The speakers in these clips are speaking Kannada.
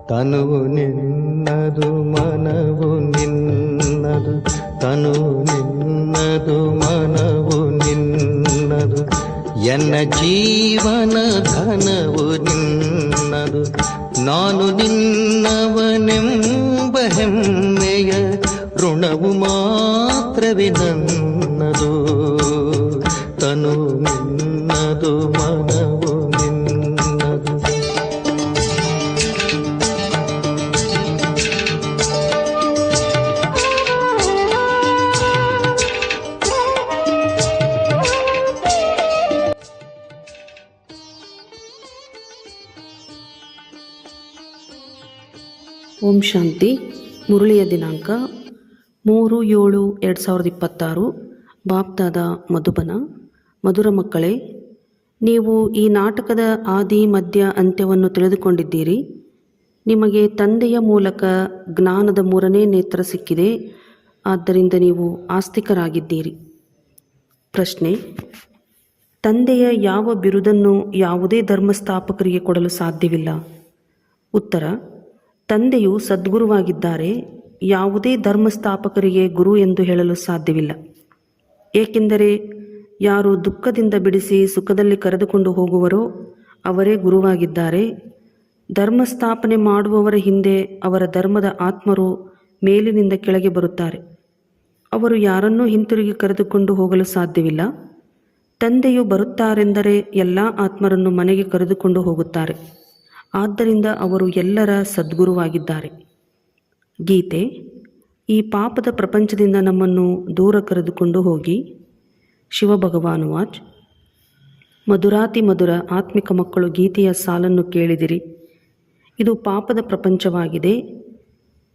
ತನುವು ನಿನ್ನದು ಮನವು ನಿನ್ನದು, ತನುವು ನಿನ್ನದು ಮನವು ನಿನ್ನದು, ಎನ್ನ ಜೀವನ ಧನವು ನಿನ್ನದು. ನಾನು ನಿನ್ನವನೆಂಬ ಹೆಮ್ಮೆಯ ಋಣವು ಮಾತ್ರವೇ ನನ್ನದು. ತನು ನಿನ್ನದು ಮನವು ನಿನ್ನದು. ಓಂ ಶಾಂತಿ. ಮುರಳಿಯ ದಿನಾಂಕ 3/7/2026. ಬಾಪ್ದಾದ ಮಧುಬನ. ಮಧುರ ಮಕ್ಕಳೇ, ನೀವು ಈ ನಾಟಕದ ಆದಿ ಮಧ್ಯ ಅಂತ್ಯವನ್ನು ತಿಳಿದುಕೊಂಡಿದ್ದೀರಿ. ನಿಮಗೆ ತಂದೆಯ ಮೂಲಕ ಜ್ಞಾನದ 3ನೇ ನೇತ್ರ ಸಿಕ್ಕಿದೆ. ಆದ್ದರಿಂದ ನೀವು ಆಸ್ತಿಕರಾಗಿದ್ದೀರಿ. ಪ್ರಶ್ನೆ: ತಂದೆಯ ಯಾವ ಬಿರುದನ್ನು ಯಾವುದೇ ಧರ್ಮಸ್ಥಾಪಕರಿಗೆ ಕೊಡಲು ಸಾಧ್ಯವಿಲ್ಲ? ಉತ್ತರ: ತಂದೆಯು ಸದ್ಗುರುವಾಗಿದ್ದಾರೆ. ಯಾವುದೇ ಧರ್ಮಸ್ಥಾಪಕರಿಗೆ ಗುರು ಎಂದು ಹೇಳಲು ಸಾಧ್ಯವಿಲ್ಲ. ಏಕೆಂದರೆ ಯಾರು ದುಃಖದಿಂದ ಬಿಡಿಸಿ ಸುಖದಲ್ಲಿ ಕರೆದುಕೊಂಡು ಹೋಗುವರೋ ಅವರೇ ಗುರುವಾಗಿದ್ದಾರೆ. ಧರ್ಮಸ್ಥಾಪನೆ ಮಾಡುವವರ ಹಿಂದೆ ಅವರ ಧರ್ಮದ ಆತ್ಮರು ಮೇಲಿನಿಂದ ಕೆಳಗೆ ಬರುತ್ತಾರೆ. ಅವರು ಯಾರನ್ನೂ ಹಿಂತಿರುಗಿ ಕರೆದುಕೊಂಡು ಹೋಗಲು ಸಾಧ್ಯವಿಲ್ಲ. ತಂದೆಯು ಬರುತ್ತಾರೆಂದರೆ ಎಲ್ಲ ಆತ್ಮರನ್ನು ಮನೆಗೆ ಕರೆದುಕೊಂಡು ಹೋಗುತ್ತಾರೆ. ಆದ್ದರಿಂದ ಅವರು ಎಲ್ಲರ ಸದ್ಗುರುವಾಗಿದ್ದಾರೆ. ಗೀತೆ: ಈ ಪಾಪದ ಪ್ರಪಂಚದಿಂದ ನಮ್ಮನ್ನು ದೂರ ಕರೆದುಕೊಂಡು ಹೋಗಿ. ಶಿವಭಗವಾನುವಾಚ್: ಮಧುರಾತಿ ಮಧುರ ಆತ್ಮಿಕ ಮಕ್ಕಳು, ಗೀತೆಯ ಸಾಲನ್ನು ಕೇಳಿದಿರಿ. ಇದು ಪಾಪದ ಪ್ರಪಂಚವಾಗಿದೆ.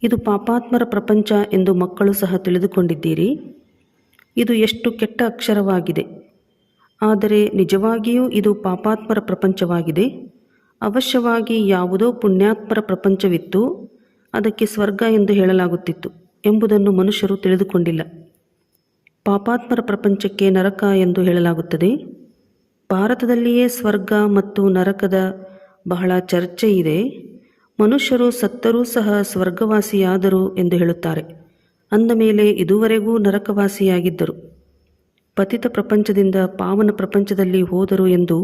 ಇದು ಪಾಪಾತ್ಮರ ಪ್ರಪಂಚ ಎಂದು ಮಕ್ಕಳು ಸಹ ತಿಳಿದುಕೊಂಡಿದ್ದೀರಿ. ಇದು ಎಷ್ಟು ಕೆಟ್ಟ ಅಕ್ಷರವಾಗಿದೆ. ಆದರೆ ನಿಜವಾಗಿಯೂ ಇದು ಪಾಪಾತ್ಮರ ಪ್ರಪಂಚವಾಗಿದೆ. ಅವಶ್ಯವಾಗಿ ಯಾವುದೋ ಪುಣ್ಯಾತ್ಮರ ಪ್ರಪಂಚವಿತ್ತು, ಅದಕ್ಕೆ ಸ್ವರ್ಗ ಎಂದು ಹೇಳಲಾಗುತ್ತಿತ್ತು ಎಂಬುದನ್ನು ಮನುಷ್ಯರು ತಿಳಿದುಕೊಂಡಿಲ್ಲ. ಪಾಪಾತ್ಮರ ಪ್ರಪಂಚಕ್ಕೆ ನರಕ ಎಂದು ಹೇಳಲಾಗುತ್ತದೆ. ಭಾರತದಲ್ಲಿಯೇ ಸ್ವರ್ಗ ಮತ್ತು ನರಕದ ಬಹಳ ಚರ್ಚೆ ಇದೆ. ಮನುಷ್ಯರು ಸತ್ತರೂ ಸಹ ಸ್ವರ್ಗವಾಸಿಯಾದರು ಎಂದು ಹೇಳುತ್ತಾರೆ. ಅಂದ ಮೇಲೆ ಇದುವರೆಗೂ ನರಕವಾಸಿಯಾಗಿದ್ದರು. ಪತಿತ ಪ್ರಪಂಚದಿಂದ ಪಾವನ ಪ್ರಪಂಚದಲ್ಲಿ ಹೋದರು ಎಂದು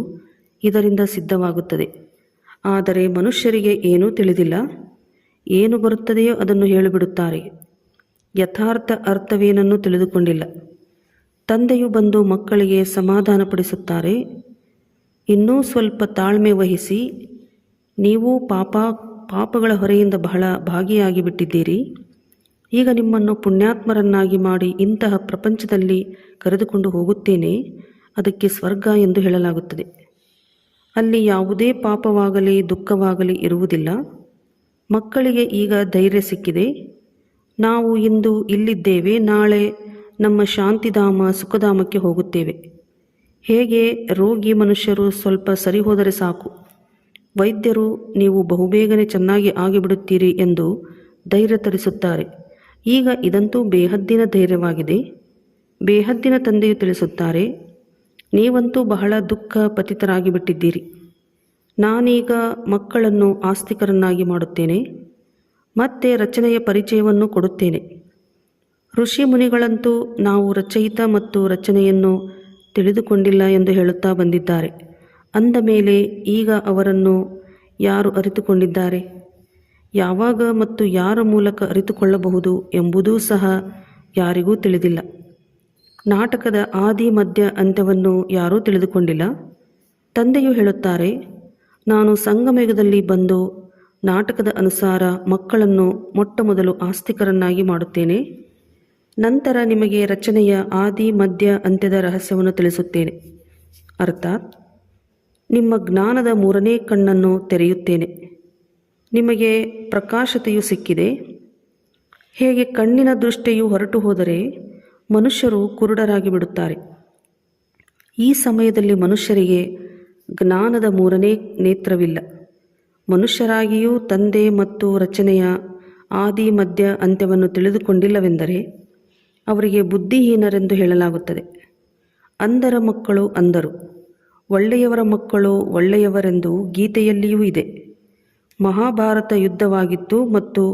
ಇದರಿಂದ ಸಿದ್ಧವಾಗುತ್ತದೆ. ಆದರೆ ಮನುಷ್ಯರಿಗೆ ಏನೂ ತಿಳಿದಿಲ್ಲ. ಏನು ಬರುತ್ತದೆಯೋ ಅದನ್ನು ಹೇಳಿಬಿಡುತ್ತಾರೆ. ಯಥಾರ್ಥ ಅರ್ಥವೇನನ್ನು ತಿಳಿದುಕೊಂಡಿಲ್ಲ. ತಂದೆಯು ಬಂದು ಮಕ್ಕಳಿಗೆ ಸಮಾಧಾನಪಡಿಸುತ್ತಾರೆ. ಇನ್ನೂ ಸ್ವಲ್ಪ ತಾಳ್ಮೆ ವಹಿಸಿ. ನೀವು ಪಾಪಗಳ ಹೊರೆಯಿಂದ ಬಹಳ ಭಾಗಿಯಾಗಿ ಬಿಟ್ಟಿದ್ದೀರಿ. ಈಗ ನಿಮ್ಮನ್ನು ಪುಣ್ಯಾತ್ಮರನ್ನಾಗಿ ಮಾಡಿ ಇಂತಹ ಪ್ರಪಂಚದಲ್ಲಿ ಕರೆದುಕೊಂಡು ಹೋಗುತ್ತೇನೆ. ಅದಕ್ಕೆ ಸ್ವರ್ಗ ಎಂದು ಹೇಳಲಾಗುತ್ತದೆ. ಅಲ್ಲಿ ಯಾವುದೇ ಪಾಪವಾಗಲಿ ದುಃಖವಾಗಲಿ ಇರುವುದಿಲ್ಲ. ಮಕ್ಕಳಿಗೆ ಈಗ ಧೈರ್ಯ ಸಿಕ್ಕಿದೆ. ನಾವು ಇಂದು ಇಲ್ಲಿದ್ದೇವೆ, ನಾಳೆ ನಮ್ಮ ಶಾಂತಿಧಾಮ ಸುಖಧಾಮಕ್ಕೆ ಹೋಗುತ್ತೇವೆ. ಹೇಗೆ ರೋಗಿ ಮನುಷ್ಯರು ಸ್ವಲ್ಪ ಸರಿ ಹೋದರೆ ಸಾಕು, ವೈದ್ಯರು ನೀವು ಬಹುಬೇಗನೆ ಚೆನ್ನಾಗಿ ಆಗಿಬಿಡುತ್ತೀರಿ ಎಂದು ಧೈರ್ಯ ತರಿಸುತ್ತಾರೆ. ಈಗ ಇದಂತೂ ಬೇಹದ್ದಿನ ಧೈರ್ಯವಾಗಿದೆ. ಬೇಹದ್ದಿನ ತಂದೆಯು ತಿಳಿಸುತ್ತಾರೆ, ನೀವಂತೂ ಬಹಳ ದುಃಖ ಪತಿತರಾಗಿ ಬಿಟ್ಟಿದ್ದೀರಿ. ನಾನೀಗ ಮಕ್ಕಳನ್ನು ಆಸ್ತಿಕರನ್ನಾಗಿ ಮಾಡುತ್ತೇನೆ. ಮತ್ತೆ ರಚನೆಯ ಪರಿಚಯವನ್ನು ಕೊಡುತ್ತೇನೆ. ಋಷಿ ಮುನಿಗಳಂತೂ ನಾವು ರಚಯಿತ ಮತ್ತು ರಚನೆಯನ್ನು ತಿಳಿದುಕೊಂಡಿಲ್ಲ ಎಂದು ಹೇಳುತ್ತಾ ಬಂದಿದ್ದಾರೆ. ಅಂದ ಮೇಲೆ ಈಗ ಅವರನ್ನು ಯಾರು ಅರಿತುಕೊಂಡಿದ್ದಾರೆ? ಯಾವಾಗ ಮತ್ತು ಯಾರ ಮೂಲಕ ಅರಿತುಕೊಳ್ಳಬಹುದು ಎಂಬುದೂ ಸಹ ಯಾರಿಗೂ ತಿಳಿದಿಲ್ಲ. ನಾಟಕದ ಆದಿ ಮಧ್ಯ ಅಂತ್ಯವನ್ನು ಯಾರೂ ತಿಳಿದುಕೊಂಡಿಲ್ಲ. ತಂದೆಯು ಹೇಳುತ್ತಾರೆ, ನಾನು ಸಂಗಮಯುಗದಲ್ಲಿ ಬಂದು ನಾಟಕದ ಅನುಸಾರ ಮಕ್ಕಳನ್ನು ಮೊಟ್ಟಮೊದಲು ಆಸ್ತಿಕರನ್ನಾಗಿ ಮಾಡುತ್ತೇನೆ. ನಂತರ ನಿಮಗೆ ರಚನೆಯ ಆದಿ ಮಧ್ಯ ಅಂತ್ಯದ ರಹಸ್ಯವನ್ನು ತಿಳಿಸುತ್ತೇನೆ. ಅರ್ಥಾತ್ ನಿಮ್ಮ ಜ್ಞಾನದ 3ನೇ ಕಣ್ಣನ್ನು ತೆರೆಯುತ್ತೇನೆ. ನಿಮಗೆ ಪ್ರಕಾಶತೆಯು ಸಿಕ್ಕಿದೆ. ಹೇಗೆ ಕಣ್ಣಿನ ದೃಷ್ಟಿಯು ಹೊರಟು ಹೋದರೆ ಮನುಷ್ಯರು ಕುರುಡರಾಗಿ ಬಿಡುತ್ತಾರೆ. ಈ ಸಮಯದಲ್ಲಿ ಮನುಷ್ಯರಿಗೆ ಜ್ಞಾನದ 3ನೇ ನೇತ್ರವಿಲ್ಲ. ಮನುಷ್ಯರಾಗಿಯೂ ತಂದೆ ಮತ್ತು ರಚನೆಯ ಆದಿ ಮಧ್ಯ ಅಂತ್ಯವನ್ನು ತಿಳಿದುಕೊಂಡಿಲ್ಲವೆಂದರೆ ಅವರಿಗೆ ಬುದ್ಧಿಹೀನರೆಂದು ಹೇಳಲಾಗುತ್ತದೆ. ಅಂಧರ ಮಕ್ಕಳು ಅಂಧರು, ಒಳ್ಳೆಯವರ ಮಕ್ಕಳು ಒಳ್ಳೆಯವರೆಂದು ಗೀತೆಯಲ್ಲಿಯೂ ಇದೆ. ಮಹಾಭಾರತ ಯುದ್ಧವಾಗಿತ್ತು ಮತ್ತು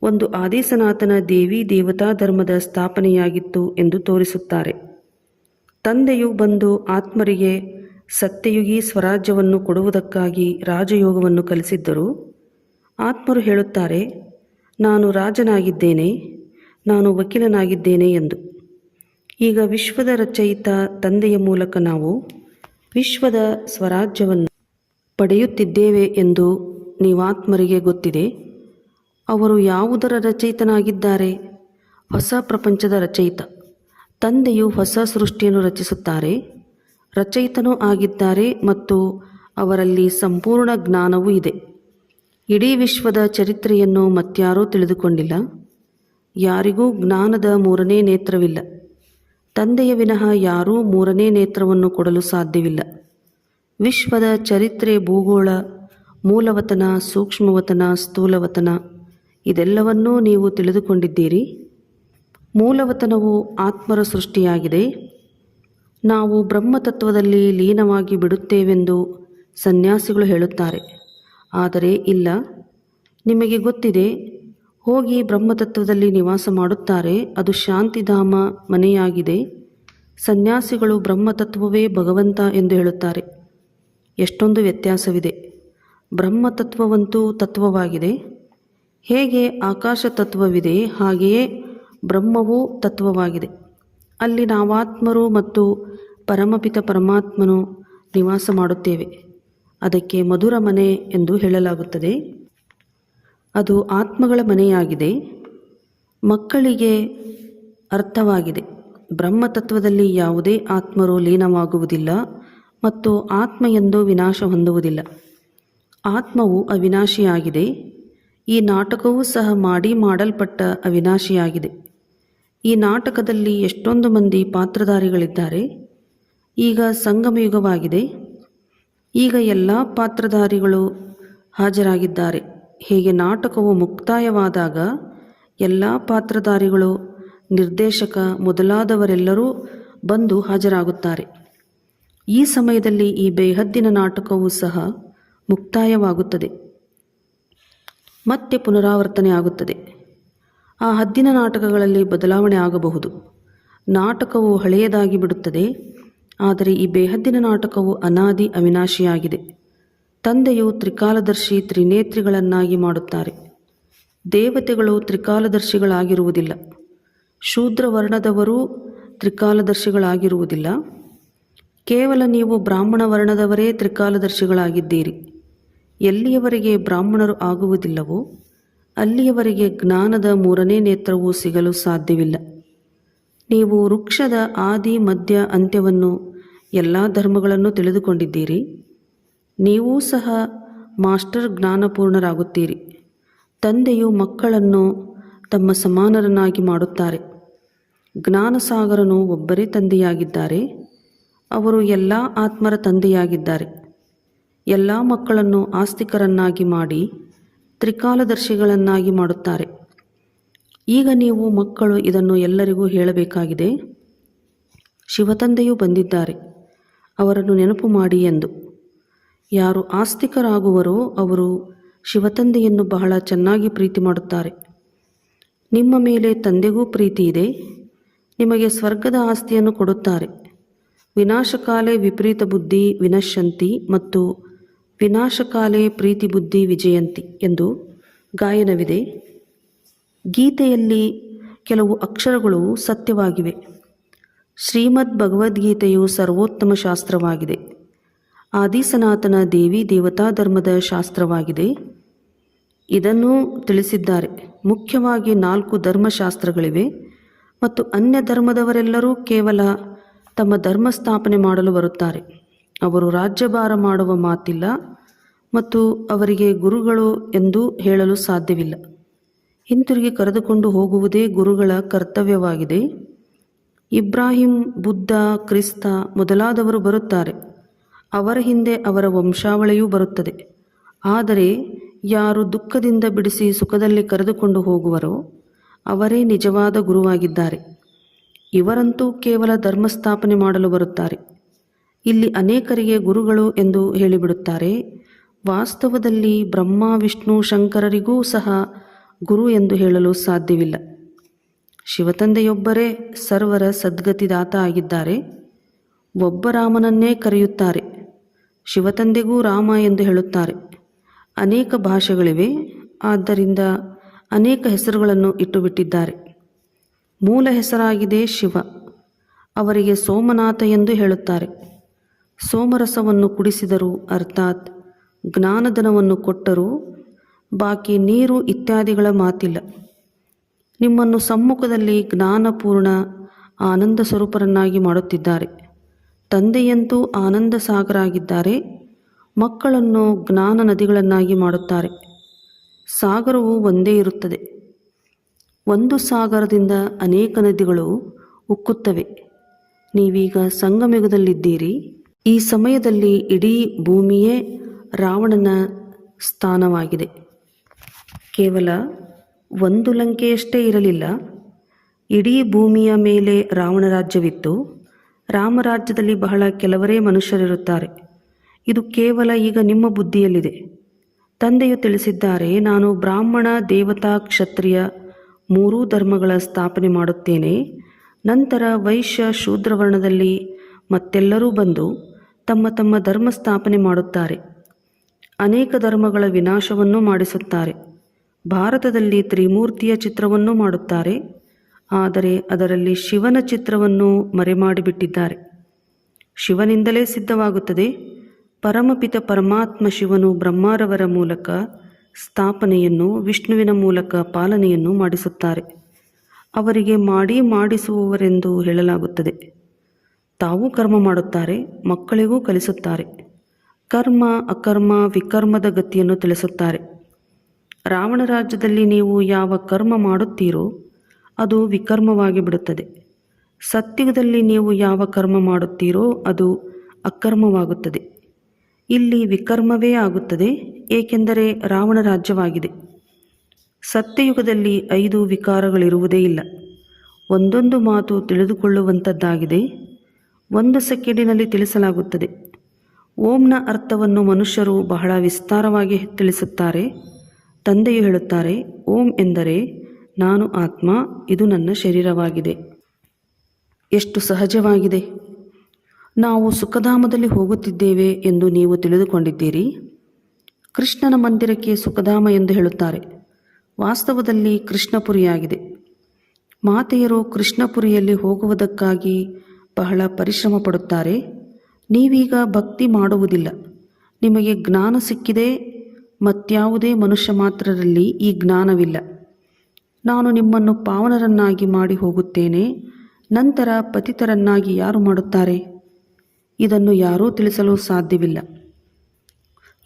ಒಂದು ಆದಿಸನಾತನ ದೇವಿ ದೇವತಾ ಧರ್ಮದ ಸ್ಥಾಪನೆಯಾಗಿತ್ತು ಎಂದು ತೋರಿಸುತ್ತಾರೆ. ತಂದೆಯು ಬಂದು ಆತ್ಮರಿಗೆ ಸತ್ಯಯುಗಿ ಸ್ವರಾಜ್ಯವನ್ನು ಕೊಡುವುದಕ್ಕಾಗಿ ರಾಜಯೋಗವನ್ನು ಕಲಿಸಿದ್ದರು. ಆತ್ಮರು ಹೇಳುತ್ತಾರೆ, ನಾನು ರಾಜನಾಗಿದ್ದೇನೆ, ನಾನು ವಕೀಲನಾಗಿದ್ದೇನೆ ಎಂದು. ಈಗ ವಿಶ್ವದ ರಚಯಿತ ತಂದೆಯ ಮೂಲಕ ನಾವು ವಿಶ್ವದ ಸ್ವರಾಜ್ಯವನ್ನು ಪಡೆಯುತ್ತಿದ್ದೇವೆ ಎಂದು ನೀವಾತ್ಮರಿಗೆ ಗೊತ್ತಿದೆ. ಅವರು ಯಾವುದರ ರಚಯಿತನಾಗಿದ್ದಾರೆ? ಹೊಸ ಪ್ರಪಂಚದ ರಚಯಿತ. ತಂದೆಯು ಹೊಸ ಸೃಷ್ಟಿಯನ್ನು ರಚಿಸುತ್ತಾರೆ, ರಚಯಿತನೂ ಆಗಿದ್ದಾರೆ ಮತ್ತು ಅವರಲ್ಲಿ ಸಂಪೂರ್ಣ ಜ್ಞಾನವೂ ಇದೆ. ಇಡೀ ವಿಶ್ವದ ಚರಿತ್ರೆಯನ್ನು ಮತ್ಯಾರೂ ತಿಳಿದುಕೊಂಡಿಲ್ಲ. ಯಾರಿಗೂ ಜ್ಞಾನದ ಮೂರನೇ ನೇತ್ರವಿಲ್ಲ. ತಂದೆಯ ವಿನಃ ಯಾರೂ ಮೂರನೇ ನೇತ್ರವನ್ನು ಕೊಡಲು ಸಾಧ್ಯವಿಲ್ಲ. ವಿಶ್ವದ ಚರಿತ್ರೆ, ಭೂಗೋಳ, ಮೂಲವತನ, ಸೂಕ್ಷ್ಮವತನ, ಸ್ಥೂಲವತನ ಇದೆಲ್ಲವನ್ನೂ ನೀವು ತಿಳಿದುಕೊಂಡಿದ್ದೀರಿ. ಮೂಲವತನವು ಆತ್ಮರ ಸೃಷ್ಟಿಯಾಗಿದೆ. ನಾವು ಬ್ರಹ್ಮತತ್ವದಲ್ಲಿ ಲೀನವಾಗಿ ಬಿಡುತ್ತೇವೆಂದು ಸನ್ಯಾಸಿಗಳು ಹೇಳುತ್ತಾರೆ. ಆದರೆ ಇಲ್ಲ, ನಿಮಗೆ ಗೊತ್ತಿದೆ, ಹೋಗಿ ಬ್ರಹ್ಮತತ್ವದಲ್ಲಿ ನಿವಾಸ ಮಾಡುತ್ತಾರೆ. ಅದು ಶಾಂತಿಧಾಮ ಮನೆಯಾಗಿದೆ. ಸನ್ಯಾಸಿಗಳು ಬ್ರಹ್ಮತತ್ವವೇ ಭಗವಂತ ಎಂದು ಹೇಳುತ್ತಾರೆ. ಎಷ್ಟೊಂದು ವ್ಯತ್ಯಾಸವಿದೆ. ಬ್ರಹ್ಮತತ್ವವಂತೂ ತತ್ವವಾಗಿದೆ. ಹೇಗೆ ಆಕಾಶ ತತ್ವವಿದೆ ಹಾಗೆಯೇ ಬ್ರಹ್ಮವೂ ತತ್ವವಾಗಿದೆ. ಅಲ್ಲಿ ನಾವಾತ್ಮರು ಮತ್ತು ಪರಮಪಿತ ಪರಮಾತ್ಮನು ನಿವಾಸ ಮಾಡುತ್ತೇವೆ. ಅದಕ್ಕೆ ಮಧುರ ಮನೆ ಎಂದು ಹೇಳಲಾಗುತ್ತದೆ. ಅದು ಆತ್ಮಗಳ ಮನೆಯಾಗಿದೆ. ಮಕ್ಕಳಿಗೆ ಅರ್ಥವಾಗಿದೆ, ಬ್ರಹ್ಮತತ್ವದಲ್ಲಿ ಯಾವುದೇ ಆತ್ಮರು ಲೀನವಾಗುವುದಿಲ್ಲ ಮತ್ತು ಆತ್ಮ ಎಂದು ವಿನಾಶ ಹೊಂದುವುದಿಲ್ಲ. ಆತ್ಮವು ಅವಿನಾಶಿಯಾಗಿದೆ. ಈ ನಾಟಕವೂ ಸಹ ಮಾಡಲ್ಪಟ್ಟ ಅವಿನಾಶಿಯಾಗಿದೆ. ಈ ನಾಟಕದಲ್ಲಿ ಎಷ್ಟೊಂದು ಮಂದಿ ಪಾತ್ರಧಾರಿಗಳಿದ್ದಾರೆ. ಈಗ ಸಂಗಮಯುಗವಾಗಿದೆ. ಈಗ ಎಲ್ಲ ಪಾತ್ರಧಾರಿಗಳು ಹಾಜರಾಗಿದ್ದಾರೆ. ಹೇಗೆ ನಾಟಕವು ಮುಕ್ತಾಯವಾದಾಗ ಎಲ್ಲ ಪಾತ್ರಧಾರಿಗಳು, ನಿರ್ದೇಶಕ ಮೊದಲಾದವರೆಲ್ಲರೂ ಬಂದು ಹಾಜರಾಗುತ್ತಾರೆ. ಈ ಸಮಯದಲ್ಲಿ ಈ ಬೇಹದ್ದಿನ ನಾಟಕವೂ ಸಹ ಮುಕ್ತಾಯವಾಗುತ್ತದೆ, ಮತ್ತೆ ಪುನರಾವರ್ತನೆ ಆಗುತ್ತದೆ. ಆ ಹದ್ದಿನ ನಾಟಕಗಳಲ್ಲಿ ಬದಲಾವಣೆ ಆಗಬಹುದು. ನಾಟಕವು ಹಳೆಯದಾಗಿ ಬಿಡುತ್ತದೆ. ಆದರೆ ಈ ಬೇಹದ್ದಿನ ನಾಟಕವು ಅನಾದಿ ಅವಿನಾಶಿಯಾಗಿದೆ. ತಂದೆಯು ತ್ರಿಕಾಲದರ್ಶಿ, ತ್ರಿನೇತ್ರಿಗಳನ್ನಾಗಿ ಮಾಡುತ್ತಾರೆ. ದೇವತೆಗಳು ತ್ರಿಕಾಲದರ್ಶಿಗಳಾಗಿರುವುದಿಲ್ಲ. ಶೂದ್ರ ವರ್ಣದವರೂ ತ್ರಿಕಾಲದರ್ಶಿಗಳಾಗಿರುವುದಿಲ್ಲ. ಕೇವಲ ನೀವು ಬ್ರಾಹ್ಮಣ ವರ್ಣದವರೇ ತ್ರಿಕಾಲದರ್ಶಿಗಳಾಗಿದ್ದೀರಿ. ಎಲ್ಲಿಯವರೆಗೆ ಬ್ರಾಹ್ಮಣರು ಆಗುವುದಿಲ್ಲವೋ ಅಲ್ಲಿಯವರೆಗೆ ಜ್ಞಾನದ ಮೂರನೇ ನೇತ್ರವು ಸಿಗಲು ಸಾಧ್ಯವಿಲ್ಲ. ನೀವು ವೃಕ್ಷದ ಆದಿ, ಮಧ್ಯ, ಅಂತ್ಯವನ್ನು, ಎಲ್ಲ ಧರ್ಮಗಳನ್ನು ತಿಳಿದುಕೊಂಡಿದ್ದೀರಿ. ನೀವೂ ಸಹ ಮಾಸ್ಟರ್ ಜ್ಞಾನಪೂರ್ಣರಾಗುತ್ತೀರಿ. ತಂದೆಯು ಮಕ್ಕಳನ್ನು ತಮ್ಮ ಸಮಾನರನ್ನಾಗಿ ಮಾಡುತ್ತಾರೆ. ಜ್ಞಾನಸಾಗರನು ಒಬ್ಬರೇ ತಂದೆಯಾಗಿದ್ದಾರೆ. ಅವರು ಎಲ್ಲ ಆತ್ಮರ ತಂದೆಯಾಗಿದ್ದಾರೆ. ಎಲ್ಲ ಮಕ್ಕಳನ್ನು ಆಸ್ತಿಕರನ್ನಾಗಿ ಮಾಡಿ ತ್ರಿಕಾಲದರ್ಶಿಗಳನ್ನಾಗಿ ಮಾಡುತ್ತಾರೆ. ಈಗ ನೀವು ಮಕ್ಕಳು ಇದನ್ನು ಎಲ್ಲರಿಗೂ ಹೇಳಬೇಕಾಗಿದೆ. ಶಿವತಂದೆಯೂ ಬಂದಿದ್ದಾರೆ, ಅವರನ್ನು ನೆನಪು ಮಾಡಿ ಎಂದು. ಯಾರು ಆಸ್ತಿಕರಾಗುವರೋ ಅವರು ಶಿವತಂದೆಯನ್ನು ಬಹಳ ಚೆನ್ನಾಗಿ ಪ್ರೀತಿ ಮಾಡುತ್ತಾರೆ. ನಿಮ್ಮ ಮೇಲೆ ತಂದೆಗೂ ಪ್ರೀತಿ ಇದೆ. ನಿಮಗೆ ಸ್ವರ್ಗದ ಆಸ್ತಿಯನ್ನು ಕೊಡುತ್ತಾರೆ. ವಿನಾಶಕಾಲೇ ವಿಪರೀತ ಬುದ್ಧಿ ವಿನಶ್ಯಂತಿ ಮತ್ತು ವಿನಾಶಕಾಲೇ ಪ್ರೀತಿ ಬುದ್ಧಿ ವಿಜಯಂತಿ ಎಂದು ಗಾಯನವಿದೆ. ಗೀತೆಯಲ್ಲಿ ಕೆಲವು ಅಕ್ಷರಗಳು ಸತ್ಯವಾಗಿವೆ. ಶ್ರೀಮದ್ ಭಗವದ್ಗೀತೆಯು ಸರ್ವೋತ್ತಮ ಶಾಸ್ತ್ರವಾಗಿದೆ. ಆದಿಸನಾತನ ದೇವಿ ದೇವತಾ ಧರ್ಮದ ಶಾಸ್ತ್ರವಾಗಿದೆ. ಇದನ್ನೂ ತಿಳಿಸಿದ್ದಾರೆ. ಮುಖ್ಯವಾಗಿ 4 ಧರ್ಮಶಾಸ್ತ್ರಗಳಿವೆ ಮತ್ತು ಅನ್ಯ ಧರ್ಮದವರೆಲ್ಲರೂ ಕೇವಲ ತಮ್ಮ ಧರ್ಮ ಸ್ಥಾಪನೆ ಮಾಡಲು ಬರುತ್ತಾರೆ. ಅವರು ರಾಜ್ಯಭಾರ ಮಾಡುವ ಮಾತಿಲ್ಲ ಮತ್ತು ಅವರಿಗೆ ಗುರುಗಳು ಎಂದು ಹೇಳಲು ಸಾಧ್ಯವಿಲ್ಲ. ಹಿಂತಿರುಗಿ ಕರೆದುಕೊಂಡು ಹೋಗುವುದೇ ಗುರುಗಳ ಕರ್ತವ್ಯವಾಗಿದೆ. ಇಬ್ರಾಹಿಂ, ಬುದ್ಧ, ಕ್ರಿಸ್ತ ಮೊದಲಾದವರು ಬರುತ್ತಾರೆ. ಅವರ ಹಿಂದೆ ಅವರ ವಂಶಾವಳಿಯೂ ಬರುತ್ತದೆ. ಆದರೆ ಯಾರು ದುಃಖದಿಂದ ಬಿಡಿಸಿ ಸುಖದಲ್ಲಿ ಕರೆದುಕೊಂಡು ಹೋಗುವರೋ ಅವರೇ ನಿಜವಾದ ಗುರುವಾಗಿದ್ದಾರೆ. ಇವರಂತೂ ಕೇವಲ ಧರ್ಮಸ್ಥಾಪನೆ ಮಾಡಲು ಬರುತ್ತಾರೆ. ಇಲ್ಲಿ ಅನೇಕರಿಗೆ ಗುರುಗಳು ಎಂದು ಹೇಳಿಬಿಡುತ್ತಾರೆ. ವಾಸ್ತವದಲ್ಲಿ ಬ್ರಹ್ಮ ವಿಷ್ಣು ಶಂಕರರಿಗೂ ಸಹ ಗುರು ಎಂದು ಹೇಳಲು ಸಾಧ್ಯವಿಲ್ಲ. ಶಿವತಂದೆಯೊಬ್ಬರೇ ಸರ್ವರ ಸದ್ಗತಿದಾತ ಆಗಿದ್ದಾರೆ. ಒಬ್ಬ ರಾಮನನ್ನೇ ಕರೆಯುತ್ತಾರೆ. ಶಿವತಂದೆಗೂ ರಾಮ ಎಂದು ಹೇಳುತ್ತಾರೆ. ಅನೇಕ ಭಾಷೆಗಳಿವೆ, ಆದ್ದರಿಂದ ಅನೇಕ ಹೆಸರುಗಳನ್ನು ಇಟ್ಟುಬಿಟ್ಟಿದ್ದಾರೆ. ಮೂಲ ಹೆಸರಾಗಿದೆ ಶಿವ. ಅವರಿಗೆ ಸೋಮನಾಥ ಎಂದು ಹೇಳುತ್ತಾರೆ. ಸೋಮರಸವನ್ನು ಕುಡಿಸಿದರು, ಅರ್ಥಾತ್ ಜ್ಞಾನಧನವನ್ನು ಕೊಟ್ಟರೂ ಬಾಕಿ ನೀರು ಇತ್ಯಾದಿಗಳ ಮಾತಿಲ್ಲ. ನಿಮ್ಮನ್ನು ಸಮ್ಮುಖದಲ್ಲಿ ಜ್ಞಾನಪೂರ್ಣ ಆನಂದ ಸ್ವರೂಪರನ್ನಾಗಿ ಮಾಡುತ್ತಿದ್ದಾರೆ. ತಂದೆಯಂತೂ ಆನಂದ ಸಾಗರ ಆಗಿದ್ದಾರೆ. ಮಕ್ಕಳನ್ನು ಜ್ಞಾನ ನದಿಗಳನ್ನಾಗಿ ಮಾಡುತ್ತಾರೆ. ಸಾಗರವು ಒಂದೇ ಇರುತ್ತದೆ. ಒಂದು ಸಾಗರದಿಂದ ಅನೇಕ ನದಿಗಳು ಉಕ್ಕುತ್ತವೆ. ನೀವೀಗ ಸಂಗಮಯುಗದಲ್ಲಿದ್ದೀರಿ. ಈ ಸಮಯದಲ್ಲಿ ಇಡೀ ಭೂಮಿಯೇ ರಾವಣನ ಸ್ಥಾನವಾಗಿದೆ. ಕೇವಲ ಒಂದು ಲಂಕೆಯಷ್ಟೇ ಇರಲಿಲ್ಲ. ಇಡೀ ಭೂಮಿಯ ಮೇಲೆ ರಾವಣ ರಾಜ್ಯವಿತ್ತು. ರಾಮರಾಜ್ಯದಲ್ಲಿ ಬಹಳ ಕೆಲವರೇ ಮನುಷ್ಯರಿರುತ್ತಾರೆ. ಇದು ಕೇವಲ ಈಗ ನಿಮ್ಮ ಬುದ್ಧಿಯಲ್ಲಿದೆ. ತಂದೆಯು ತಿಳಿಸಿದ್ದಾರೆ, ನಾನು ಬ್ರಾಹ್ಮಣ, ದೇವತಾ, ಕ್ಷತ್ರಿಯ ಮೂರೂ ಧರ್ಮಗಳ ಸ್ಥಾಪನೆ ಮಾಡುತ್ತೇನೆ. ನಂತರ ವೈಶ್ಯ, ಶೂದ್ರವರ್ಣದಲ್ಲಿ ಮತ್ತೆಲ್ಲರೂ ಬಂದು ತಮ್ಮ ತಮ್ಮ ಧರ್ಮ ಸ್ಥಾಪನೆ ಮಾಡುತ್ತಾರೆ. ಅನೇಕ ಧರ್ಮಗಳ ವಿನಾಶವನ್ನೂ ಮಾಡಿಸುತ್ತಾರೆ. ಭಾರತದಲ್ಲಿ ತ್ರಿಮೂರ್ತಿಯ ಚಿತ್ರವನ್ನೂ ಮಾಡುತ್ತಾರೆ. ಆದರೆ ಅದರಲ್ಲಿ ಶಿವನ ಚಿತ್ರವನ್ನು ಮರೆಮಾಡಿಬಿಟ್ಟಿದ್ದಾರೆ. ಶಿವನಿಂದಲೇ ಸಿದ್ಧವಾಗುತ್ತದೆ. ಪರಮಪಿತ ಪರಮಾತ್ಮ ಶಿವನು ಬ್ರಹ್ಮರವರ ಮೂಲಕ ಸ್ಥಾಪನೆಯನ್ನು, ವಿಷ್ಣುವಿನ ಮೂಲಕ ಪಾಲನೆಯನ್ನು ಮಾಡಿಸುತ್ತಾರೆ. ಅವರಿಗೆ ಮಾಡಿಸುವವರೆಂದು ಹೇಳಲಾಗುತ್ತದೆ. ತಾವೂ ಕರ್ಮ ಮಾಡುತ್ತಾರೆ, ಮಕ್ಕಳಿಗೂ ಕಲಿಸುತ್ತಾರೆ. ಕರ್ಮ, ಅಕರ್ಮ, ವಿಕರ್ಮದ ಗತಿಯನ್ನು ತಿಳಿಸುತ್ತಾರೆ. ರಾವಣ ರಾಜ್ಯದಲ್ಲಿ ನೀವು ಯಾವ ಕರ್ಮ ಮಾಡುತ್ತೀರೋ ಅದು ವಿಕರ್ಮವಾಗಿ ಬಿಡುತ್ತದೆ. ಸತ್ಯುಗದಲ್ಲಿ ನೀವು ಯಾವ ಕರ್ಮ ಮಾಡುತ್ತೀರೋ ಅದು ಅಕರ್ಮವಾಗುತ್ತದೆ. ಇಲ್ಲಿ ವಿಕರ್ಮವೇ ಆಗುತ್ತದೆ, ಏಕೆಂದರೆ ರಾವಣ ರಾಜ್ಯವಾಗಿದೆ. ಸತ್ಯಯುಗದಲ್ಲಿ 5 ವಿಕಾರಗಳಿರುವುದೇ ಇಲ್ಲ. ಒಂದೊಂದು ಮಾತು ತಿಳಿದುಕೊಳ್ಳುವಂಥದ್ದಾಗಿದೆ. 1 ಸೆಕೆಂಡಿನಲ್ಲಿ ತಿಳಿಸಲಾಗುತ್ತದೆ. ಓಂನ ಅರ್ಥವನ್ನು ಮನುಷ್ಯರು ಬಹಳ ವಿಸ್ತಾರವಾಗಿ ತಿಳಿಸುತ್ತಾರೆ. ತಂದೆಯು ಹೇಳುತ್ತಾರೆ, ಓಂ ಎಂದರೆ ನಾನು ಆತ್ಮ, ಇದು ನನ್ನ ಶರೀರವಾಗಿದೆ. ಎಷ್ಟು ಸಹಜವಾಗಿದೆ. ನಾವು ಸುಖಧಾಮದಲ್ಲಿ ಹೋಗುತ್ತಿದ್ದೇವೆ ಎಂದು ನೀವು ತಿಳಿದುಕೊಂಡಿದ್ದೀರಿ. ಕೃಷ್ಣನ ಮಂದಿರಕ್ಕೆ ಸುಖಧಾಮ ಎಂದು ಹೇಳುತ್ತಾರೆ. ವಾಸ್ತವದಲ್ಲಿ ಕೃಷ್ಣಪುರಿಯಾಗಿದೆ. ಮಾತೆಯರು ಕೃಷ್ಣಪುರಿಯಲ್ಲಿ ಹೋಗುವುದಕ್ಕಾಗಿ ಬಹಳ ಪರಿಶ್ರಮ ಪಡುತ್ತಾರೆ. ನೀವೀಗ ಭಕ್ತಿ ಮಾಡುವುದಿಲ್ಲ. ನಿಮಗೆ ಜ್ಞಾನ ಸಿಕ್ಕಿದೆ. ಮತ್ಯಾವುದೇ ಮನುಷ್ಯ ಮಾತ್ರರಲ್ಲಿ ಈ ಜ್ಞಾನವಿಲ್ಲ. ನಾನು ನಿಮ್ಮನ್ನು ಪಾವನರನ್ನಾಗಿ ಮಾಡಿ ಹೋಗುತ್ತೇನೆ. ನಂತರ ಪತಿತರನ್ನಾಗಿ ಯಾರು ಮಾಡುತ್ತಾರೆ? ಇದನ್ನು ಯಾರೂ ತಿಳಿಸಲು ಸಾಧ್ಯವಿಲ್ಲ.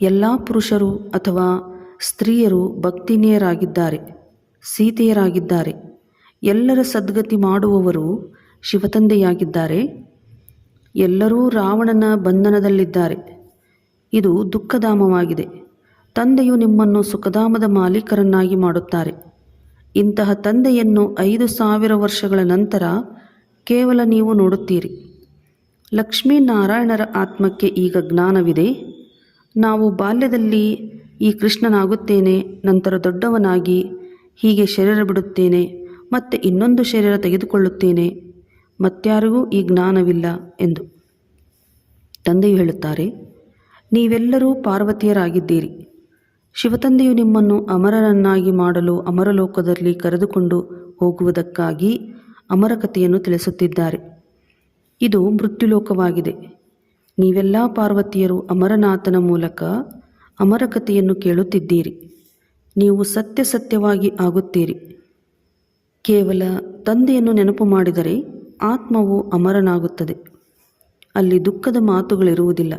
ಎಲ್ಲ ಪುರುಷರು ಅಥವಾ ಸ್ತ್ರೀಯರು ಭಕ್ತಿನಿಯರಾಗಿದ್ದಾರೆ, ಸೀತೆಯರಾಗಿದ್ದಾರೆ. ಎಲ್ಲರ ಸದ್ಗತಿ ಮಾಡುವವರು ಶಿವತಂದೆಯಾಗಿದ್ದಾರೆ. ಎಲ್ಲರೂ ರಾವಣನ ಬಂಧನದಲ್ಲಿದ್ದಾರೆ. ಇದು ದುಃಖಧಾಮವಾಗಿದೆ. ತಂದೆಯು ನಿಮ್ಮನ್ನು ಸುಖಧಾಮದ ಮಾಲೀಕರನ್ನಾಗಿ ಮಾಡುತ್ತಾರೆ. ಇಂತಹ ತಂದೆಯನ್ನು 5000 ವರ್ಷಗಳ ನಂತರ ಕೇವಲ ನೀವು ನೋಡುತ್ತೀರಿ. ಲಕ್ಷ್ಮೀನಾರಾಯಣರ ಆತ್ಮಕ್ಕೆ ಈಗ ಜ್ಞಾನವಿದೆ. ನಾವು ಬಾಲ್ಯದಲ್ಲಿ ಈ ಕೃಷ್ಣನಾಗುತ್ತೇನೆ, ನಂತರ ದೊಡ್ಡವನಾಗಿ ಹೀಗೆ ಶರೀರ ಬಿಡುತ್ತೇನೆ, ಮತ್ತೆ ಇನ್ನೊಂದು ಶರೀರ ತೆಗೆದುಕೊಳ್ಳುತ್ತೇನೆ, ಮತ್ಯಾರಿಗೂ ಈ ಜ್ಞಾನವಿಲ್ಲ ಎಂದು ತಂದೆಯು ಹೇಳುತ್ತಾರೆ. ನೀವೆಲ್ಲರೂ ಪಾರ್ವತಿಯರಾಗಿದ್ದೀರಿ. ಶಿವತಂದೆಯು ನಿಮ್ಮನ್ನು ಅಮರರನ್ನಾಗಿ ಮಾಡಲು ಅಮರಲೋಕದಲ್ಲಿ ಕರೆದುಕೊಂಡು ಹೋಗುವುದಕ್ಕಾಗಿ ಅಮರಕಥೆಯನ್ನು ತಿಳಿಸುತ್ತಿದ್ದಾರೆ. ಇದು ಮೃತ್ಯುಲೋಕವಾಗಿದೆ. ನೀವೆಲ್ಲ ಪಾರ್ವತಿಯರು ಅಮರನಾಥನ ಮೂಲಕ ಅಮರಕಥೆಯನ್ನು ಕೇಳುತ್ತಿದ್ದೀರಿ. ನೀವು ಸತ್ಯವಾಗಿ ಆಗುತ್ತೀರಿ. ಕೇವಲ ತಂದೆಯನ್ನು ನೆನಪು ಮಾಡಿದರೆ ಆತ್ಮವು ಅಮರನಾಗುತ್ತದೆ. ಅಲ್ಲಿ ದುಃಖದ ಮಾತುಗಳಿರುವುದಿಲ್ಲ.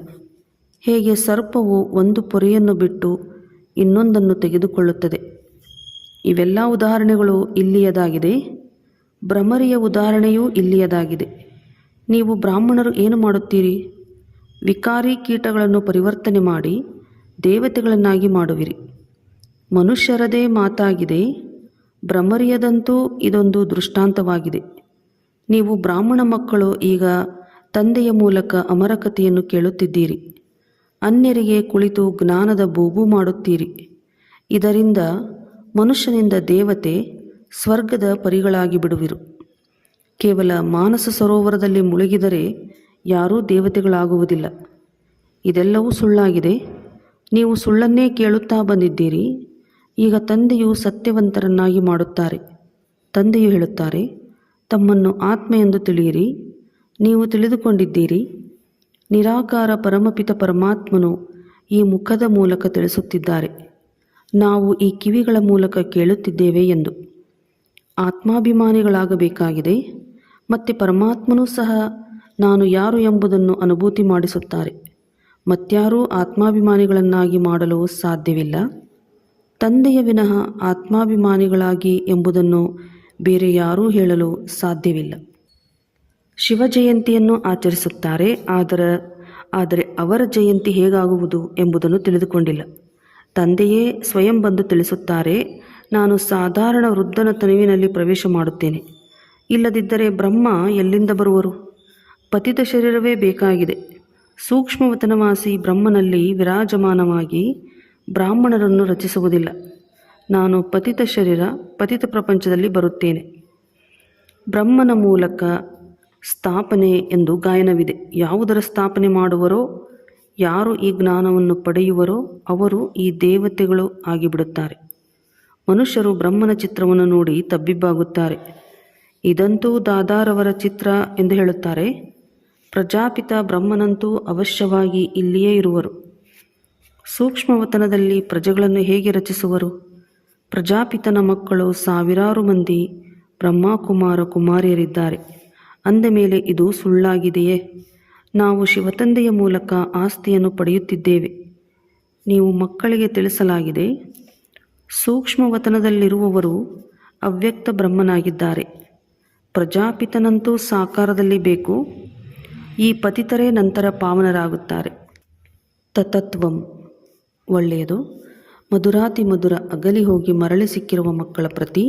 ಹೇಗೆ ಸರ್ಪವು ಒಂದು ಪೊರೆಯನ್ನು ಬಿಟ್ಟು ಇನ್ನೊಂದನ್ನು ತೆಗೆದುಕೊಳ್ಳುತ್ತದೆ. ಇವೆಲ್ಲ ಉದಾಹರಣೆಗಳು ಇಲ್ಲಿಯದಾಗಿದೆ. ಭ್ರಮರಿಯ ಉದಾಹರಣೆಯೂ ಇಲ್ಲಿಯದಾಗಿದೆ. ನೀವು ಬ್ರಾಹ್ಮಣರು ಏನು ಮಾಡುತ್ತೀರಿ? ವಿಕಾರಿ ಕೀಟಗಳನ್ನು ಪರಿವರ್ತನೆ ಮಾಡಿ ದೇವತೆಗಳನ್ನಾಗಿ ಮಾಡುವಿರಿ. ಮನುಷ್ಯರದೇ ಮಾತಾಗಿದೆ. ಭ್ರಮರಿಯದಂತೂ ಇದೊಂದು ದೃಷ್ಟಾಂತವಾಗಿದೆ. ನೀವು ಬ್ರಾಹ್ಮಣ ಮಕ್ಕಳು ಈಗ ತಂದೆಯ ಮೂಲಕ ಅಮರಕಥೆಯನ್ನು ಕೇಳುತ್ತಿದ್ದೀರಿ. ಅನ್ಯರಿಗೆ ಕುಳಿತು ಜ್ಞಾನದ ಬೂಬು ಮಾಡುತ್ತೀರಿ. ಇದರಿಂದ ಮನುಷ್ಯನಿಂದ ದೇವತೆ, ಸ್ವರ್ಗದ ಪರಿಗಳಾಗಿ ಬಿಡುವಿರು. ಕೇವಲ ಮಾನಸ ಸರೋವರದಲ್ಲಿ ಮುಳುಗಿದರೆ ಯಾರೂ ದೇವತೆಗಳಾಗುವುದಿಲ್ಲ. ಇದೆಲ್ಲವೂ ಸುಳ್ಳಾಗಿದೆ. ನೀವು ಸುಳ್ಳನ್ನೇ ಕೇಳುತ್ತಾ ಬಂದಿದ್ದೀರಿ. ಈಗ ತಂದೆಯು ಸತ್ಯವಂತರನ್ನಾಗಿ ಮಾಡುತ್ತಾರೆ. ತಂದೆಯು ಹೇಳುತ್ತಾರೆ, ತಮ್ಮನ್ನು ಆತ್ಮ ಎಂದು ತಿಳಿಯಿರಿ. ನೀವು ತಿಳಿದುಕೊಂಡಿದ್ದೀರಿ. ನಿರಾಕಾರ ಪರಮಪಿತ ಪರಮಾತ್ಮನು ಈ ಮುಖದ ಮೂಲಕ ತಿಳಿಸುತ್ತಿದ್ದಾರೆ, ನಾವು ಈ ಕಿವಿಗಳ ಮೂಲಕ ಕೇಳುತ್ತಿದ್ದೇವೆ ಎಂದು. ಆತ್ಮಾಭಿಮಾನಿಗಳಾಗಬೇಕಾಗಿದೆ. ಮತ್ತು ಪರಮಾತ್ಮನೂ ಸಹ ನಾನು ಯಾರು ಎಂಬುದನ್ನು ಅನುಭೂತಿ ಮಾಡಿಸುತ್ತಾರೆ. ಮತ್ಯಾರೂ ಆತ್ಮಾಭಿಮಾನಿಗಳನ್ನಾಗಿ ಮಾಡಲು ಸಾಧ್ಯವಿಲ್ಲ. ತಂದೆಯ ವಿನಃ ಆತ್ಮಾಭಿಮಾನಿಗಳಾಗಿ ಎಂಬುದನ್ನು ಬೇರೆ ಯಾರೂ ಹೇಳಲು ಸಾಧ್ಯವಿಲ್ಲ. ಶಿವ ಜಯಂತಿಯನ್ನು ಆಚರಿಸುತ್ತಾರೆ. ಆದರೆ ಅವರ ಜಯಂತಿ ಹೇಗಾಗುವುದು ಎಂಬುದನ್ನು ತಿಳಿದುಕೊಂಡಿಲ್ಲ. ತಂದೆಯೇ ಸ್ವಯಂ ಬಂದು ತಿಳಿಸುತ್ತಾರೆ, ನಾನು ಸಾಧಾರಣ ವೃದ್ಧನ ತನುವಿನಲ್ಲಿ ಪ್ರವೇಶ ಮಾಡುತ್ತೇನೆ. ಇಲ್ಲದಿದ್ದರೆ ಬ್ರಹ್ಮ ಎಲ್ಲಿಂದ ಬರುವರು? ಪತಿತ ಶರೀರವೇ ಬೇಕಾಗಿದೆ. ಸೂಕ್ಷ್ಮವತನವಾಸಿ ಬ್ರಹ್ಮನಲ್ಲಿ ವಿರಾಜಮಾನವಾಗಿ ಬ್ರಾಹ್ಮಣರನ್ನು ರಚಿಸುವುದಿಲ್ಲ. ನಾನು ಪತಿತ ಶರೀರ, ಪತಿತ ಪ್ರಪಂಚದಲ್ಲಿ ಬರುತ್ತೇನೆ. ಬ್ರಹ್ಮನ ಮೂಲಕ ಸ್ಥಾಪನೆ ಎಂದು ಗಾಯನವಿದೆ. ಯಾವುದರ ಸ್ಥಾಪನೆ ಮಾಡುವರೋ, ಯಾರು ಈ ಜ್ಞಾನವನ್ನು ಪಡೆಯುವರೋ ಅವರು ಈ ದೇವತೆಗಳು ಆಗಿಬಿಡುತ್ತಾರೆ. ಮನುಷ್ಯರು ಬ್ರಹ್ಮನ ಚಿತ್ರವನ್ನು ನೋಡಿ ತಬ್ಬಿಬ್ಬಾಗುತ್ತಾರೆ. ಇದಂತೂ ದಾದಾರವರ ಚಿತ್ರ ಎಂದು ಹೇಳುತ್ತಾರೆ. ಪ್ರಜಾಪಿತ ಬ್ರಹ್ಮನಂತೂ ಅವಶ್ಯವಾಗಿ ಇಲ್ಲಿಯೇ ಇರುವರು. ಸೂಕ್ಷ್ಮವತನದಲ್ಲಿ ಪ್ರಜೆಗಳನ್ನು ಹೇಗೆ ರಚಿಸುವರು? ಪ್ರಜಾಪಿತನ ಮಕ್ಕಳು ಸಾವಿರಾರು ಮಂದಿ ಬ್ರಹ್ಮಕುಮಾರ ಕುಮಾರಿಯರಿದ್ದಾರೆ. ಅಂದ ಮೇಲೆ ಇದು ಸುಳ್ಳಾಗಿದೆಯೇ? ನಾವು ಶಿವತಂದೆಯ ಮೂಲಕ ಆಸ್ತಿಯನ್ನು ಪಡೆಯುತ್ತಿದ್ದೇವೆ. ನೀವು ಮಕ್ಕಳಿಗೆ ತಿಳಿಸಲಾಗಿದೆ, ಸೂಕ್ಷ್ಮವತನದಲ್ಲಿರುವವರು ಅವ್ಯಕ್ತ ಬ್ರಹ್ಮನಾಗಿದ್ದಾರೆ. ಪ್ರಜಾಪಿತನಂತೂ ಸಾಕಾರದಲ್ಲಿ ಬೇಕು. ಈ ಪತಿತರೇ ನಂತರ ಪಾವನರಾಗುತ್ತಾರೆ. ತತತ್ವಂ. ಒಳ್ಳೆಯದು. ಮಧುರಾತಿ ಮಧುರ ಅಗಲಿ ಹೋಗಿ ಮರಳಿ ಸಿಕ್ಕಿರುವ ಮಕ್ಕಳ ಪ್ರತಿ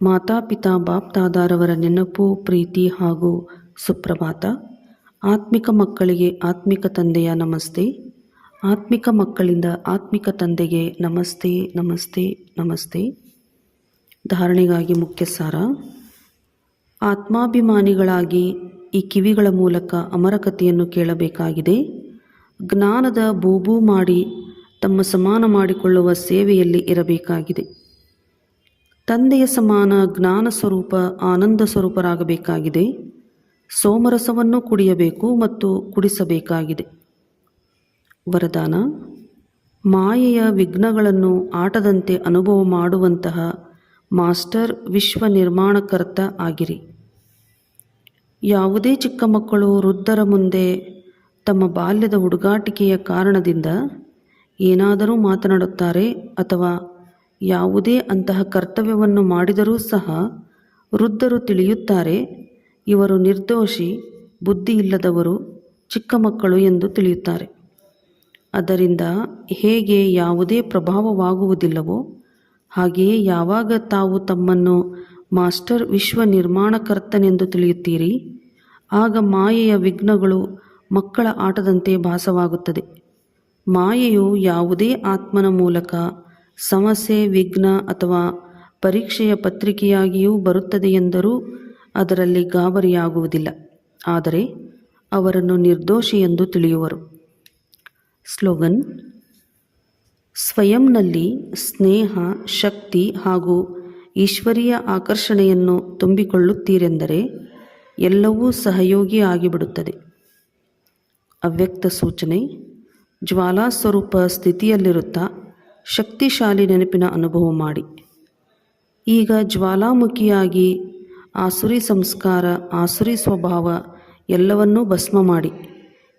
ಮಾತಾಪಿತಾ ಬಾಪ್ತಾದಾರವರ ನೆನಪು, ಪ್ರೀತಿ ಹಾಗೂ ಸುಪ್ರಭಾತ. ಆತ್ಮಿಕ ಮಕ್ಕಳಿಗೆ ಆತ್ಮಿಕ ತಂದೆಯ ನಮಸ್ತೆ. ಆತ್ಮಿಕ ಮಕ್ಕಳಿಂದ ಆತ್ಮಿಕ ತಂದೆಗೆ ನಮಸ್ತೆ ನಮಸ್ತೆ ನಮಸ್ತೆ. ಧಾರಣೆಗಾಗಿ ಮುಖ್ಯ ಸಾರ. ಆತ್ಮಾಭಿಮಾನಿಗಳಾಗಿ ಈ ಕಿವಿಗಳ ಮೂಲಕ ಅಮರಕತೆಯನ್ನು ಕೇಳಬೇಕಾಗಿದೆ. ಜ್ಞಾನದ ಬೂಬೂ ಮಾಡಿ ತಮ್ಮ ಸಮಾನ ಮಾಡಿಕೊಳ್ಳುವ ಸೇವೆಯಲ್ಲಿ ಇರಬೇಕಾಗಿದೆ. ತಂದೆಯ ಸಮಾನ ಜ್ಞಾನ ಸ್ವರೂಪ, ಆನಂದ ಸ್ವರೂಪರಾಗಬೇಕಾಗಿದೆ. ಸೋಮರಸವನ್ನು ಕುಡಿಯಬೇಕು ಮತ್ತು ಕುಡಿಸಬೇಕಾಗಿದೆ. ವರದಾನ: ಮಾಯೆಯ ವಿಘ್ನಗಳನ್ನು ಆಟದಂತೆ ಅನುಭವ ಮಾಡುವಂತಹ ಮಾಸ್ಟರ್ ವಿಶ್ವ ನಿರ್ಮಾಣಕರ್ತ ಆಗಿರಿ. ಯಾವುದೇ ಚಿಕ್ಕ ಮಕ್ಕಳು ವೃದ್ಧರ ಮುಂದೆ ತಮ್ಮ ಬಾಲ್ಯದ ಹುಡುಗಾಟಿಕೆಯ ಕಾರಣದಿಂದ ಏನಾದರೂ ಮಾತನಾಡುತ್ತಾರೆ ಅಥವಾ ಯಾವುದೇ ಅಂತಹ ಕರ್ತವ್ಯವನ್ನು ಮಾಡಿದರೂ ಸಹ ವೃದ್ಧರು ತಿಳಿಯುತ್ತಾರೆ, ಇವರು ನಿರ್ದೋಷಿ, ಬುದ್ಧಿ ಇಲ್ಲದವರು, ಚಿಕ್ಕ ಮಕ್ಕಳು ಎಂದು ತಿಳಿಯುತ್ತಾರೆ. ಅದರಿಂದ ಹೇಗೆ ಯಾವುದೇ ಪ್ರಭಾವವಾಗುವುದಿಲ್ಲವೋ ಹಾಗೆಯೇ ಯಾವಾಗ ತಾವು ತಮ್ಮನ್ನು ಮಾಸ್ಟರ್ ವಿಶ್ವ ನಿರ್ಮಾಣಕರ್ತನೆಂದು ತಿಳಿಯುತ್ತೀರಿ, ಆಗ ಮಾಯೆಯ ವಿಘ್ನಗಳು ಮಕ್ಕಳ ಆಟದಂತೆ ಭಾಸವಾಗುತ್ತದೆ. ಮಾಯೆಯು ಯಾವುದೇ ಆತ್ಮನ ಮೂಲಕ ಸಮಸ್ಯೆ, ವಿಘ್ನ ಅಥವಾ ಪರೀಕ್ಷೆಯ ಪತ್ರಿಕೆಯಾಗಿಯೂ ಬರುತ್ತದೆ ಎಂದರೂ ಅದರಲ್ಲಿ ಗಾಬರಿಯಾಗುವುದಿಲ್ಲ. ಆದರೆ ಅವರನ್ನು ನಿರ್ದೋಷಿ ಎಂದು ತಿಳಿಯುವರು. ಸ್ಲೋಗನ್: ಸ್ವಯಂನಲ್ಲಿ ಸ್ನೇಹ, ಶಕ್ತಿ ಹಾಗೂ ಈಶ್ವರೀಯ ಆಕರ್ಷಣೆಯನ್ನು ತುಂಬಿಕೊಳ್ಳುತ್ತೀರೆಂದರೆ ಎಲ್ಲವೂ ಸಹಯೋಗಿ ಆಗಿಬಿಡುತ್ತದೆ. ಅವ್ಯಕ್ತ ಸೂಚನೆ: ಜ್ವಾಲಾ ಸ್ವರೂಪ ಸ್ಥಿತಿಯಲ್ಲಿರುತ್ತಾ ಶಕ್ತಿಶಾಲಿ ನೆನಪಿನ ಅನುಭವ ಮಾಡಿ. ಈಗ ಜ್ವಾಲಾಮುಖಿಯಾಗಿ ಆಸುರಿ ಸಂಸ್ಕಾರ, ಆಸುರಿ ಸ್ವಭಾವ ಎಲ್ಲವನ್ನೂ ಭಸ್ಮ ಮಾಡಿ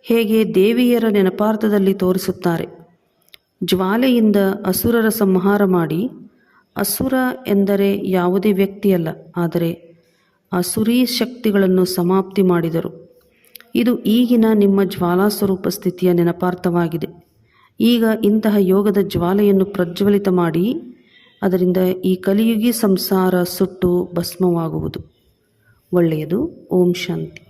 ಹೇಗೆ ದೇವಿಯರ ನೆನಪಾರ್ಥದಲ್ಲಿ ತೋರಿಸುತ್ತಾರೆ. ಜ್ವಾಲೆಯಿಂದ ಅಸುರರ ಸಂಹಾರ ಮಾಡಿ. ಅಸುರ ಎಂದರೆ ಯಾವುದೇ ವ್ಯಕ್ತಿಯಲ್ಲ, ಆದರೆ ಅಸುರೀ ಶಕ್ತಿಗಳನ್ನು ಸಮಾಪ್ತಿ ಮಾಡಿದರು. ಇದು ಈಗಿನ ನಿಮ್ಮ ಜ್ವಾಲಾ ಸ್ವರೂಪ ಸ್ಥಿತಿಯ ನೆನಪಾರ್ಥವಾಗಿದೆ. ಈಗ ಇಂತಹ ಯೋಗದ ಜ್ವಾಲೆಯನ್ನು ಪ್ರಜ್ವಲಿತ ಮಾಡಿ, ಅದರಿಂದ ಈ ಕಲಿಯುಗಿ ಸಂಸಾರ ಸುಟ್ಟು ಭಸ್ಮವಾಗುವುದು. ಒಳ್ಳೆಯದು. ಓಂ ಶಾಂತಿ.